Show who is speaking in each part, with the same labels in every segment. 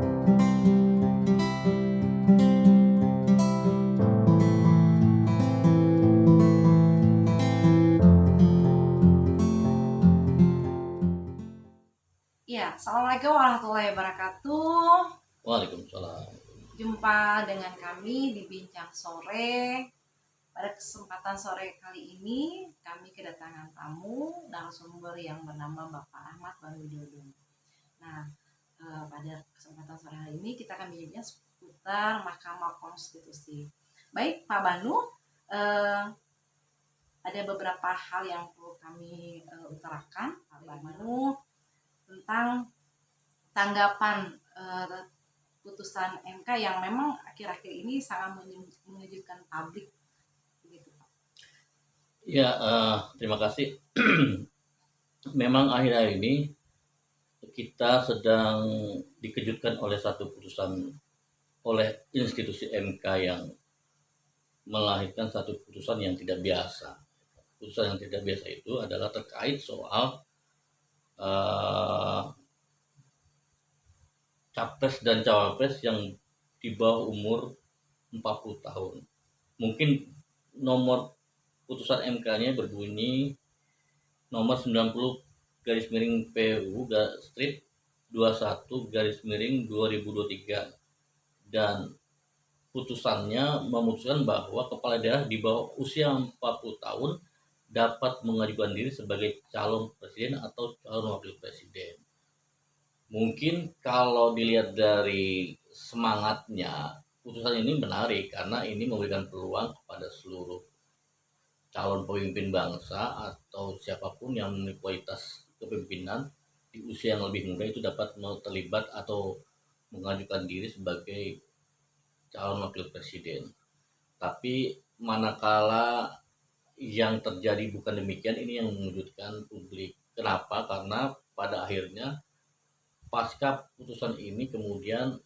Speaker 1: Ya, Assalamualaikum warahmatullahi wabarakatuh.
Speaker 2: Waalaikumsalam.
Speaker 1: Jumpa dengan kami di Bincang Sore. Pada kesempatan sore kali ini, kami kedatangan tamu narasumber yang bernama Bapak Ahmad Banudodo. Nah, pada kesempatan sore hari ini kita akan bincang seputar Mahkamah Konstitusi. Baik, Pak Banu, eh, ada beberapa hal yang perlu kami utarakan, Pak Banu, tentang tanggapan putusan MK yang memang akhir-akhir ini sangat mengejutkan publik begitu Pak.
Speaker 2: Ya, terima kasih. Memang akhir-akhir ini kita sedang dikejutkan oleh satu putusan oleh institusi MK yang melahirkan satu putusan yang tidak biasa. Putusan yang tidak biasa itu adalah terkait soal capres dan cawapres yang di bawah umur 40 tahun. Mungkin nomor putusan MK-nya berbunyi nomor 90 garis miring PU strip 21 garis miring 2023, dan putusannya memutuskan bahwa kepala daerah di bawah usia 40 tahun dapat mengajukan diri sebagai calon presiden atau calon wakil presiden. Mungkin kalau dilihat dari semangatnya, putusan ini menarik karena ini memberikan peluang kepada seluruh calon pemimpin bangsa atau siapapun yang memiliki kualitas kepemimpinan di usia yang lebih muda itu dapat terlibat atau mengajukan diri sebagai calon wakil presiden. Tapi manakala yang terjadi bukan demikian, ini yang mengejutkan publik. Kenapa? Karena pada akhirnya pasca putusan ini kemudian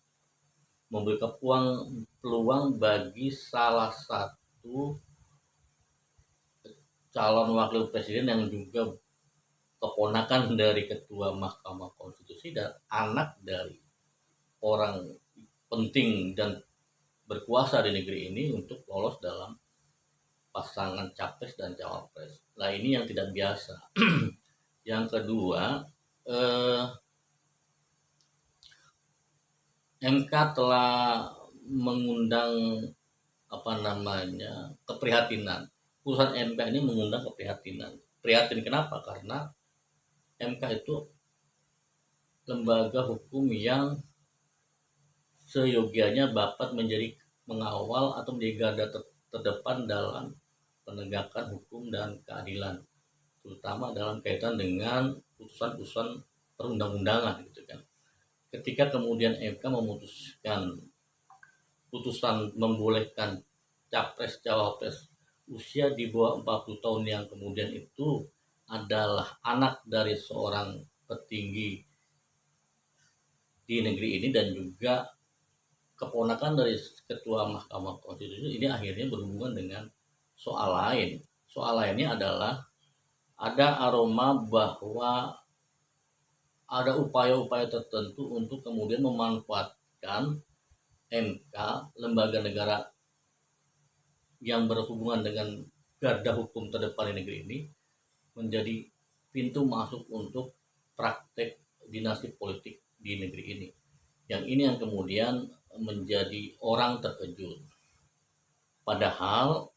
Speaker 2: memberikan peluang bagi salah satu calon wakil presiden yang juga keponakan dari ketua Mahkamah Konstitusi dan anak dari orang penting dan berkuasa di negeri ini untuk lolos dalam pasangan capres dan cawapres. Nah, ini yang tidak biasa. Yang kedua, MK telah mengundang keprihatinan. Putusan MK ini mengundang keprihatinan. Prihatin kenapa? Karena MK itu lembaga hukum yang seyogianya dapat menjadi mengawal atau menjadi garda terdepan dalam penegakan hukum dan keadilan, terutama dalam kaitan dengan putusan-putusan perundang-undangan gitu kan. Ketika kemudian MK memutuskan putusan membolehkan capres cawapres usia di bawah 40 tahun yang kemudian itu adalah anak dari seorang petinggi di negeri ini dan juga keponakan dari ketua Mahkamah Konstitusi, ini akhirnya berhubungan dengan soal lain. Soal lainnya adalah ada aroma bahwa ada upaya-upaya tertentu untuk kemudian memanfaatkan MK, lembaga negara yang berhubungan dengan garda hukum terdepan di negeri ini, menjadi pintu masuk untuk praktek dinasti politik di negeri ini. Yang ini yang kemudian menjadi orang terkejut. Padahal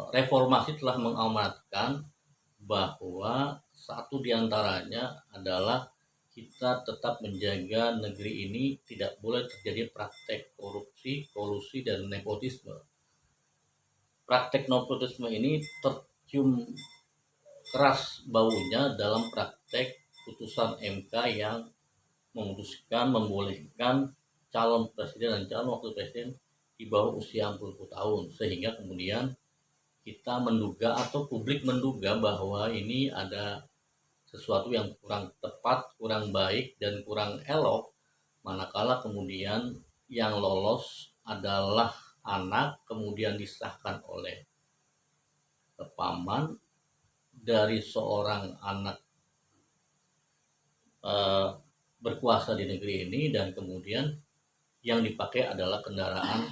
Speaker 2: reformasi telah mengamanatkan bahwa satu diantaranya adalah kita tetap menjaga negeri ini tidak boleh terjadi praktek korupsi, kolusi, dan nepotisme. Praktek nepotisme ini tercium keras baunya dalam praktek putusan MK yang memutuskan membolehkan calon presiden dan calon wakil presiden di bawah usia 40 tahun, sehingga kemudian kita menduga atau publik menduga bahwa ini ada sesuatu yang kurang tepat, kurang baik, dan kurang elok, manakala kemudian yang lolos adalah anak, kemudian disahkan oleh paman dari seorang anak berkuasa di negeri ini, dan kemudian yang dipakai adalah kendaraan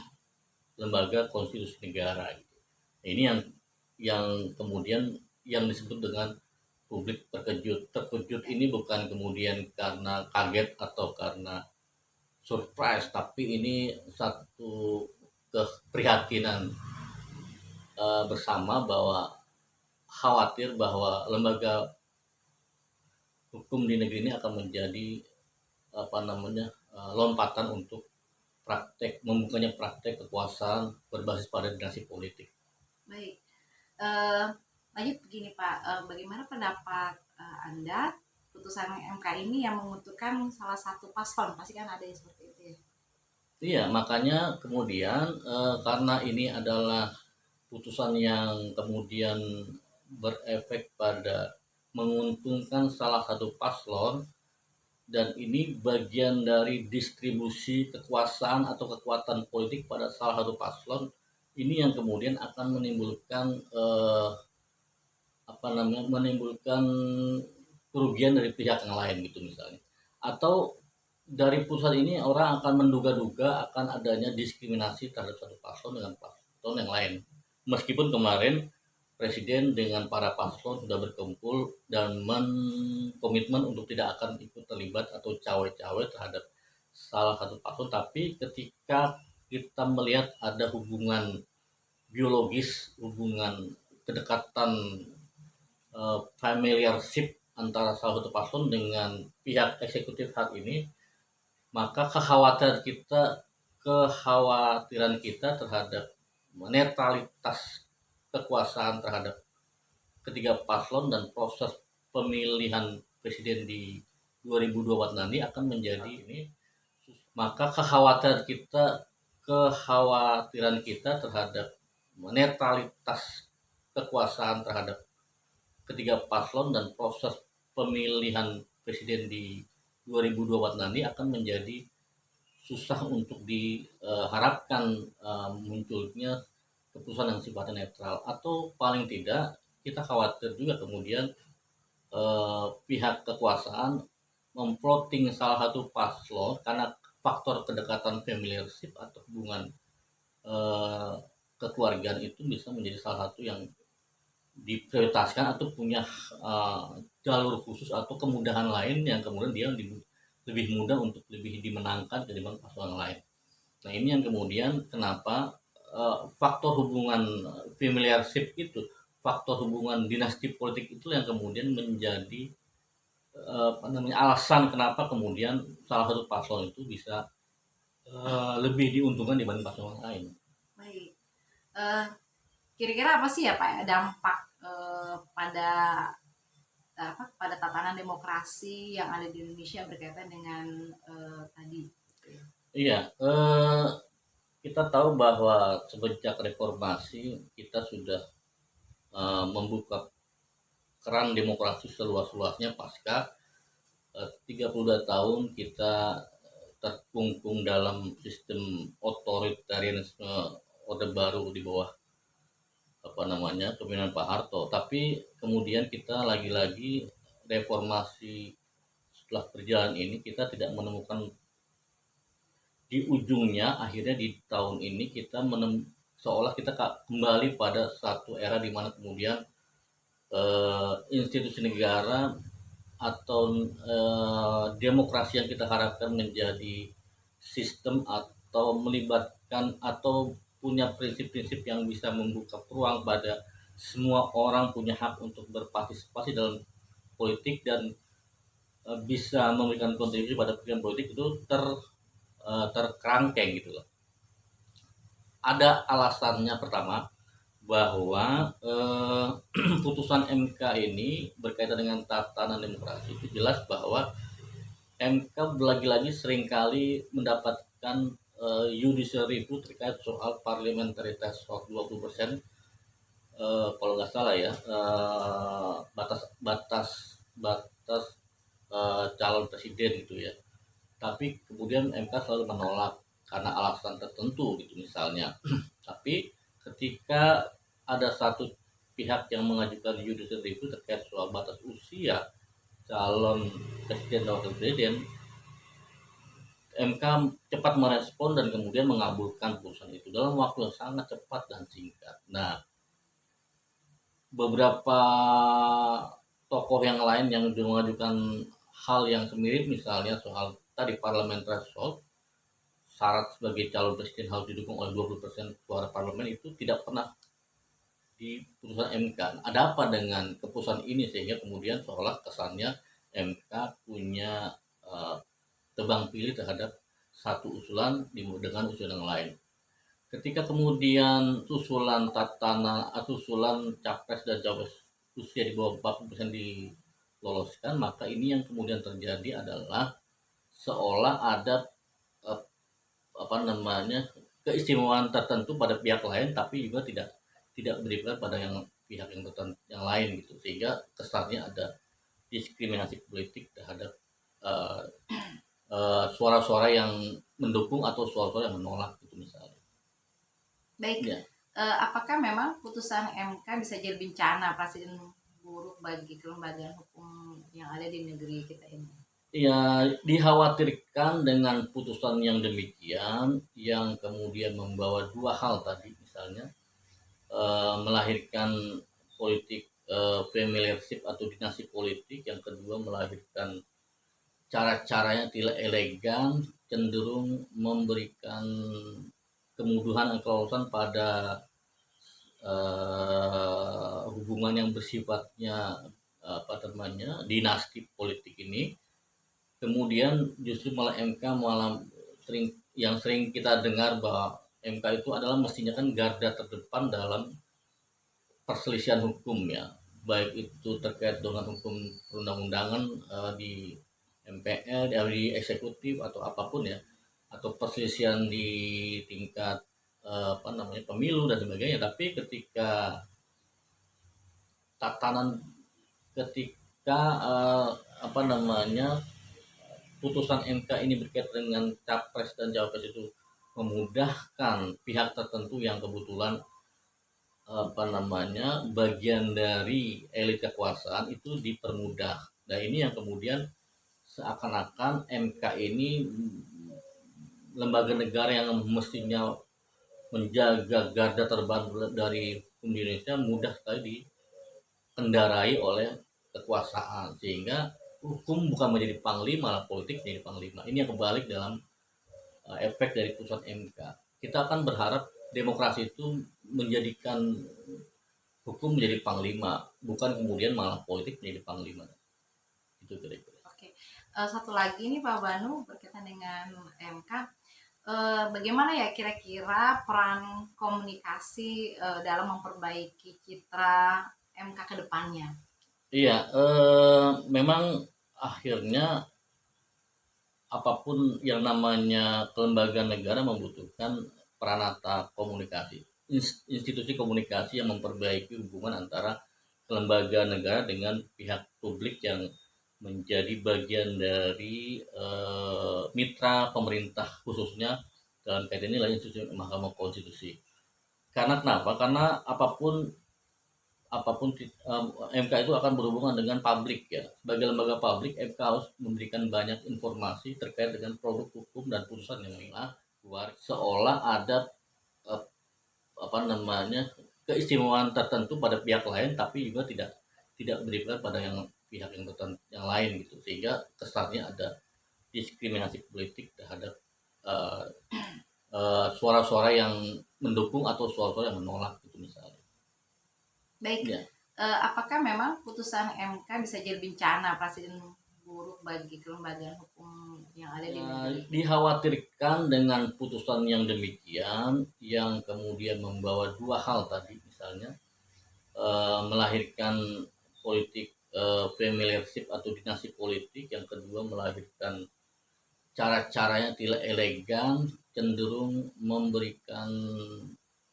Speaker 2: lembaga konstitusi negara. Ini yang kemudian yang disebut dengan publik terkejut. Terkejut ini bukan kemudian karena kaget atau karena surprise, tapi ini satu keprihatinan bersama, bahwa khawatir bahwa lembaga hukum di negeri ini akan menjadi lompatan untuk membukanya praktek kekuasaan berbasis pada dinasti politik.
Speaker 1: Baik, lanjut begini Pak, bagaimana pendapat Anda putusan MK ini yang menguntungkan salah satu paslon? Pasti kan ada yang seperti itu ya.
Speaker 2: Iya, makanya kemudian karena ini adalah putusan yang kemudian berefek pada menguntungkan salah satu paslon, dan ini bagian dari distribusi kekuasaan atau kekuatan politik pada salah satu paslon, ini yang kemudian akan menimbulkan menimbulkan kerugian dari pihak yang lain gitu misalnya. Atau dari pusat ini orang akan menduga-duga akan adanya diskriminasi terhadap satu paslon dengan paslon yang lain. Meskipun kemarin Presiden dengan para paslon sudah berkumpul dan komitmen untuk tidak akan ikut terlibat atau cawe-cawe terhadap salah satu paslon, tapi ketika kita melihat ada hubungan biologis, hubungan kedekatan familiarship antara salah satu paslon dengan pihak eksekutif saat ini, maka kekhawatiran kita terhadap netralitas kekuasaan terhadap ketiga paslon dan proses pemilihan presiden di 2024 nanti akan menjadi ini. Maka kekhawatiran kita terhadap netralitas kekuasaan terhadap ketiga paslon dan proses pemilihan presiden di 2024 nanti akan menjadi susah untuk diharapkan munculnya keputusan yang sifatnya netral, atau paling tidak kita khawatir juga kemudian pihak kekuasaan memplotting salah satu paslon karena faktor kedekatan familiarship atau hubungan kekeluargaan itu bisa menjadi salah satu yang diprioritaskan atau punya jalur khusus atau kemudahan lain yang kemudian dia lebih mudah untuk lebih dimenangkan ketimbang paslon lain. Nah, ini yang kemudian kenapa faktor hubungan familiarship itu, faktor hubungan dinasti politik itu yang kemudian menjadi alasan kenapa kemudian salah satu paslon itu bisa lebih diuntungkan dibanding paslon lain.
Speaker 1: Baik, kira-kira apa sih ya Pak dampak pada tatanan demokrasi yang ada di Indonesia berkaitan dengan tadi?
Speaker 2: Iya, kita tahu bahwa sejak reformasi kita sudah membuka keran demokrasi seluas-luasnya pasca 32 tahun kita terkungkung dalam sistem otoritarianisme Orde Baru di bawah kepemimpinan Pak Harto. Tapi kemudian kita lagi-lagi reformasi setelah berjalan ini kita tidak menemukan di ujungnya, akhirnya di tahun ini kita seolah kita kembali pada satu era di mana kemudian institusi negara atau demokrasi yang kita harapkan menjadi sistem atau melibatkan atau punya prinsip-prinsip yang bisa membuka peluang pada semua orang punya hak untuk berpartisipasi dalam politik dan bisa memberikan kontribusi pada pilihan politik itu terkerangkeng gitu loh. Ada alasannya, pertama bahwa putusan MK ini berkaitan dengan tatanan demokrasi itu jelas bahwa MK lagi-lagi seringkali mendapatkan judicial review terkait soal parliamentary threshold 20%, kalau nggak salah ya, batas calon presiden gitu ya. Tapi kemudian MK selalu menolak karena alasan tertentu gitu misalnya. Tapi ketika ada satu pihak yang mengajukan judicial review terkait soal batas usia calon presiden dan wakil presiden, MK cepat merespon dan kemudian mengabulkan putusan itu dalam waktu yang sangat cepat dan singkat. Nah, beberapa tokoh yang lain yang mengajukan hal yang semirip, misalnya soal tadi parliamentary threshold, syarat sebagai calon presiden harus didukung oleh 20% suara parlemen, itu tidak pernah di putusan MK. Ada apa dengan keputusan ini sehingga kemudian seolah kesannya MK punya tebang pilih terhadap satu usulan dengan usulan yang lain. Ketika kemudian usulan usulan capres dan cawapres usia di bawah 40% diloloskan, maka ini yang kemudian terjadi adalah seolah ada eh, apa namanya keistimewaan tertentu pada pihak lain, tapi juga tidak berikan pada pihak yang lain gitu, sehingga kesannya ada diskriminasi politik terhadap uh, suara-suara yang mendukung atau suara-suara yang menolak gitu misalnya.
Speaker 1: Baik,
Speaker 2: Ya.
Speaker 1: Apakah memang putusan MK bisa jadi bencana presiden buruk bagi kelembagaan hukum yang ada di negeri kita ini?
Speaker 2: Ya, dikhawatirkan dengan putusan yang demikian yang kemudian membawa dua hal tadi, misalnya melahirkan politik familiarship atau dinasti politik, yang kedua melahirkan cara-cara yang tidak elegan, cenderung memberikan kemudahan dan kelolosan pada hubungan yang bersifatnya apa namanya dinasti politik ini. Kemudian justru malah MK malah sering kita dengar bahwa MK itu adalah mestinya kan garda terdepan dalam perselisihan hukum ya, baik itu terkait dengan hukum perundang-undangan di MPR, di eksekutif atau apapun ya, atau perselisihan di tingkat apa namanya pemilu dan sebagainya. Tapi ketika tatanan ketika apa namanya putusan MK ini berkaitan dengan capres dan cawapres itu memudahkan pihak tertentu yang kebetulan apa namanya bagian dari elit kekuasaan itu dipermudah. Nah ini yang kemudian seakan-akan MK ini lembaga negara yang mestinya menjaga garda terdepan dari hukum di Indonesia mudah sekali dikendarai oleh kekuasaan, sehingga hukum bukan menjadi panglima, malah politik menjadi panglima. Ini yang kebalik dalam efek dari putusan MK. Kita akan berharap demokrasi itu menjadikan hukum menjadi panglima, bukan kemudian malah politik menjadi panglima. Itu kira-kira.
Speaker 1: Oke, satu lagi nih Pak Banu berkaitan dengan MK. Bagaimana ya kira-kira peran komunikasi dalam memperbaiki citra MK ke depannya?
Speaker 2: Iya, memang akhirnya apapun yang namanya kelembagaan negara membutuhkan peranata komunikasi, institusi komunikasi yang memperbaiki hubungan antara kelembagaan negara dengan pihak publik yang menjadi bagian dari mitra pemerintah, khususnya dalam kaitan ini adalah institusi Mahkamah Konstitusi. Karena kenapa? Karena apapun MK itu akan berhubungan dengan publik ya. Sebagai lembaga publik, MK harus memberikan banyak informasi terkait dengan produk hukum dan putusan yang keluar, seolah ada eh, apa namanya keistimewaan tertentu pada pihak lain, tapi juga tidak berikan pada pihak yang lain gitu, sehingga kesannya ada diskriminasi politik terhadap uh, suara-suara yang mendukung atau suara-suara yang menolak gitu misalnya.
Speaker 1: Baik,
Speaker 2: Ya.
Speaker 1: Apakah memang putusan MK bisa jadi bencana presiden buruk bagi kelembagaan hukum yang ada di negeri?
Speaker 2: Dikhawatirkan dengan putusan yang demikian yang kemudian membawa dua hal tadi, misalnya melahirkan politik familiarship atau dinasti politik, yang kedua melahirkan cara-cara yang tidak elegan, cenderung memberikan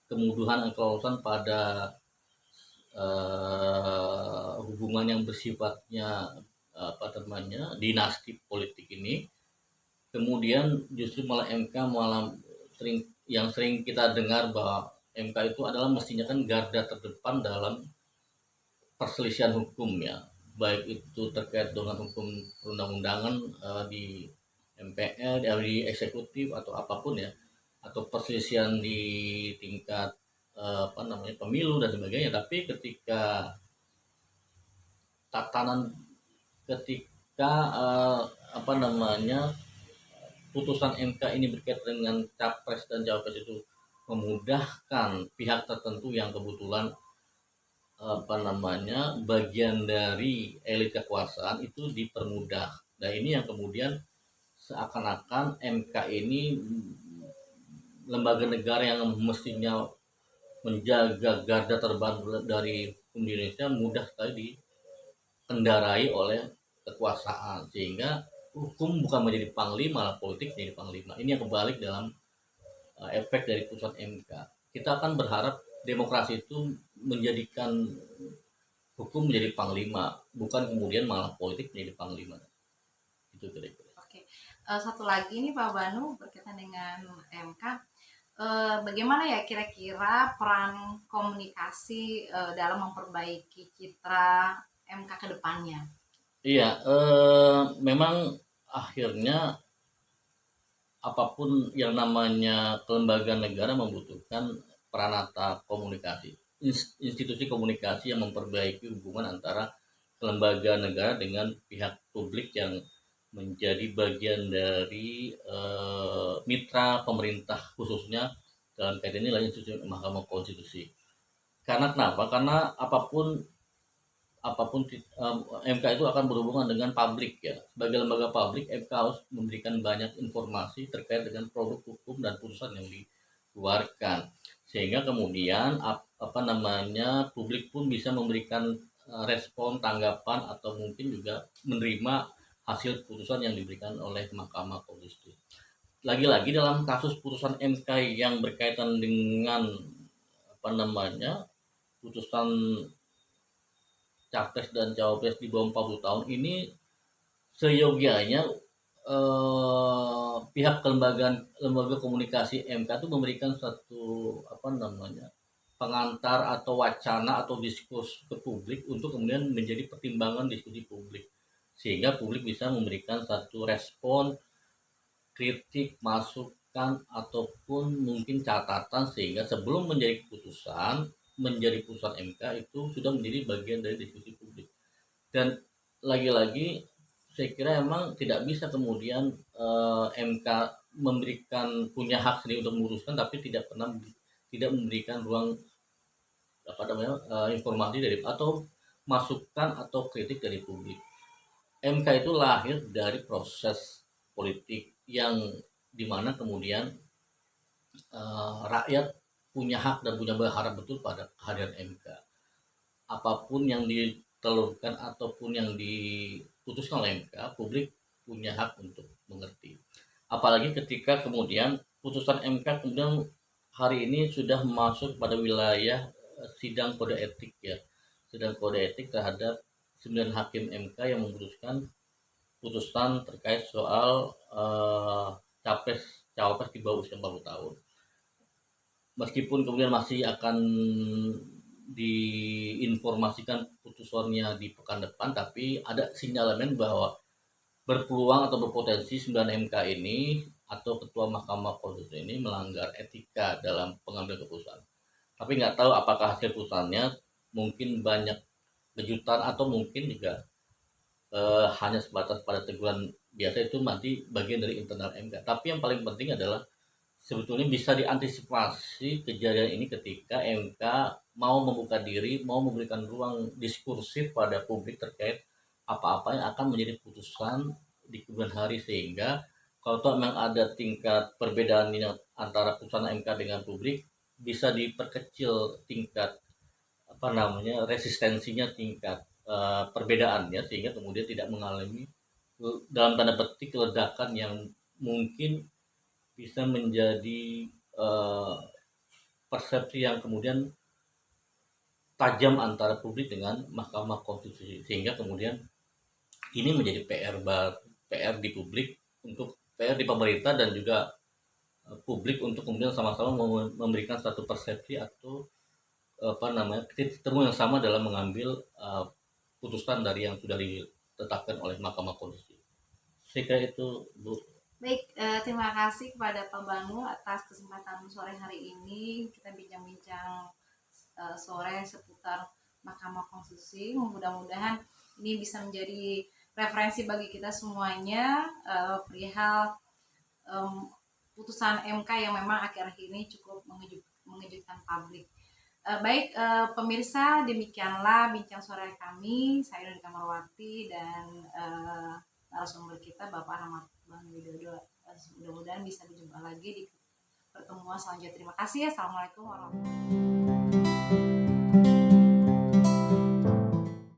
Speaker 2: kemudahan dan kelolosan pada hubungan yang bersifatnya apa namanya dinasti politik ini. Kemudian justru malah MK malah sering kita dengar bahwa MK itu adalah mestinya kan garda terdepan dalam perselisihan hukum ya, baik itu terkait dengan hukum perundang-undangan di MPR, dari eksekutif atau apapun ya, atau perselisihan di tingkat pemilu dan sebagainya. Tapi ketika tatanan ketika putusan MK ini berkaitan dengan capres dan cawapres itu memudahkan pihak tertentu yang kebetulan bagian dari elit kekuasaan itu dipermudah. Nah ini yang kemudian seakan-akan MK ini lembaga negara yang mestinya menjaga garda terdepan dari hukum di Indonesia mudah sekali dikendarai oleh kekuasaan, sehingga hukum bukan menjadi panglima, malah politik menjadi panglima. Ini yang kebalik dalam efek dari putusan MK. Kita akan berharap demokrasi itu menjadikan hukum menjadi panglima, bukan kemudian malah politik menjadi panglima. Itu kira-kira.
Speaker 1: Oke, satu lagi nih Pak Banu berkaitan dengan MK. Bagaimana ya kira-kira peran komunikasi dalam memperbaiki citra MK ke depannya?
Speaker 2: Iya, memang akhirnya apapun yang namanya kelembagaan negara membutuhkan peranata komunikasi, institusi komunikasi yang memperbaiki hubungan antara kelembagaan negara dengan pihak publik yang menjadi bagian dari mitra pemerintah, khususnya dalam kaitan ini adalah institusi Mahkamah Konstitusi. Karena kenapa? Karena apapun MK itu akan berhubungan dengan publik ya. Sebagai lembaga publik, MK harus memberikan banyak informasi terkait dengan produk hukum dan putusan yang dikeluarkan. Sehingga kemudian publik pun bisa memberikan respon, tanggapan atau mungkin juga menerima hasil putusan yang diberikan oleh Mahkamah Konstitusi. Lagi-lagi dalam kasus putusan MK yang berkaitan dengan putusan capres dan cawapres di bawah 40 tahun ini, seyogianya pihak lembaga komunikasi MK itu memberikan satu pengantar atau wacana atau diskurs ke publik untuk kemudian menjadi pertimbangan diskusi publik, sehingga publik bisa memberikan satu respon, kritik, masukan ataupun mungkin catatan, sehingga sebelum menjadi putusan MK itu sudah menjadi bagian dari diskusi publik. Dan lagi-lagi saya kira emang tidak bisa kemudian MK punya hak sendiri untuk memutuskan tapi tidak memberikan ruang informasi dari atau masukan atau kritik dari publik. MK itu lahir dari proses politik yang dimana kemudian rakyat punya hak dan punya berharap betul pada kehadiran MK. Apapun yang ditelurkan ataupun yang diputuskan oleh MK, publik punya hak untuk mengerti. Apalagi ketika kemudian putusan MK kemudian hari ini sudah masuk pada wilayah sidang kode etik ya. Sidang kode etik terhadap 9 hakim MK yang memutuskan putusan terkait soal cawapres di bawah usia 40 tahun. Meskipun kemudian masih akan diinformasikan putusannya di pekan depan, tapi ada sinyalemen bahwa berpeluang atau berpotensi 9 MK ini atau Ketua Mahkamah Konstitusi ini melanggar etika dalam pengambilan keputusan. Tapi nggak tahu apakah hasil putusannya mungkin banyak kejutan atau mungkin juga hanya sebatas pada teguran biasa, itu nanti bagian dari internal MK. Tapi yang paling penting adalah sebetulnya bisa diantisipasi kejadian ini ketika MK mau membuka diri, mau memberikan ruang diskursif pada publik terkait apa-apa yang akan menjadi putusan di kemudian hari, sehingga kalau memang ada tingkat perbedaan antara putusan MK dengan publik, bisa diperkecil tingkat resistensinya, tingkat perbedaannya, sehingga kemudian tidak mengalami dalam tanda petik ledakan yang mungkin bisa menjadi persepsi yang kemudian tajam antara publik dengan Mahkamah Konstitusi, sehingga kemudian ini menjadi PR di publik, untuk PR di pemerintah dan juga publik untuk kemudian sama-sama memberikan satu persepsi atau titik temu yang sama dalam mengambil putusan dari yang sudah ditetapkan oleh Mahkamah Konstitusi. Saya kira itu, Bu.
Speaker 1: Baik, terima kasih kepada Pak Banu atas kesempatan sore hari ini. Kita bincang-bincang sore seputar Mahkamah Konstitusi. Mudah-mudahan ini bisa menjadi referensi bagi kita semuanya perihal putusan MK yang memang akhir-akhir ini cukup mengejutkan publik. Baik, pemirsa, demikianlah bincang sore kami. Saya Nurika Marwati dan narasumber kita Bapak Ahmad Bang Widodo. Mudah-mudahan bisa berjumpa lagi di pertemuan selanjutnya. Terima kasih. Assalamualaikum warahmatullahi wabarakatuh.